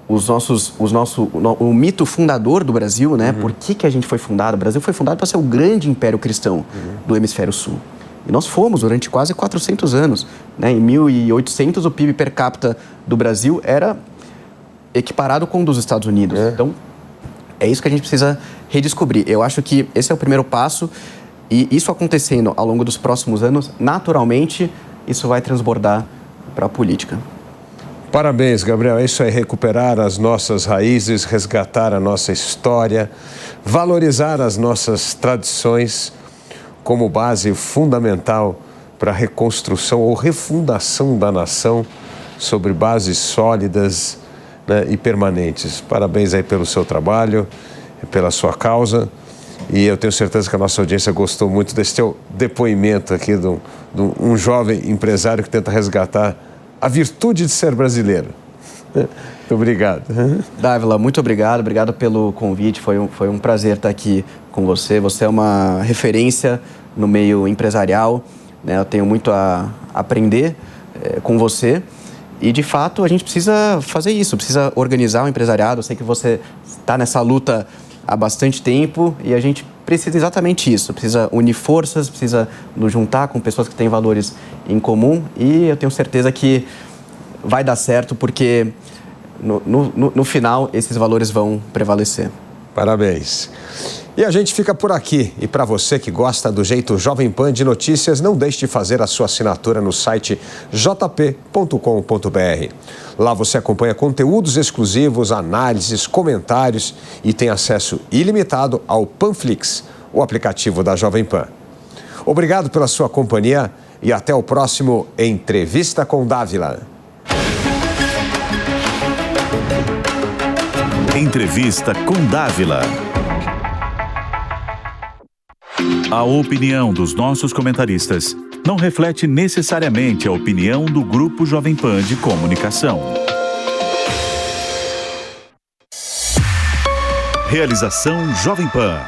o mito fundador do Brasil, né? Por que a gente foi fundado? O Brasil foi fundado para ser o grande império cristão do hemisfério sul. E nós fomos durante quase 400 anos, né? Em 1800 o PIB per capita do Brasil era equiparado com o dos Estados Unidos. Então, é isso que a gente precisa redescobrir. Eu acho que esse é o primeiro passo, e isso acontecendo ao longo dos próximos anos, naturalmente, isso vai transbordar para a política. Parabéns, Gabriel. Isso é recuperar as nossas raízes, resgatar a nossa história, valorizar as nossas tradições como base fundamental para a reconstrução ou refundação da nação sobre bases sólidas, né, e permanentes. Parabéns aí pelo seu trabalho, pela sua causa, e eu tenho certeza que a nossa audiência gostou muito desse teu depoimento aqui de um jovem empresário que tenta resgatar a virtude de ser brasileiro. Muito obrigado. Dávila, muito obrigado pelo convite, foi um prazer estar aqui com você. Você é uma referência no meio empresarial, né? Eu tenho muito a aprender com você. E, de fato, a gente precisa fazer isso, precisa organizar o empresariado. Eu sei que você está nessa luta há bastante tempo e a gente precisa exatamente isso, precisa unir forças, precisa nos juntar com pessoas que têm valores em comum e eu tenho certeza que vai dar certo porque no final esses valores vão prevalecer. Parabéns. E a gente fica por aqui. E para você que gosta do jeito Jovem Pan de notícias, não deixe de fazer a sua assinatura no site jp.com.br. Lá você acompanha conteúdos exclusivos, análises, comentários e tem acesso ilimitado ao Panflix, o aplicativo da Jovem Pan. Obrigado pela sua companhia e até o próximo Entrevista com Dávila. Entrevista com Dávila. A opinião dos nossos comentaristas não reflete necessariamente a opinião do Grupo Jovem Pan de Comunicação. Realização Jovem Pan.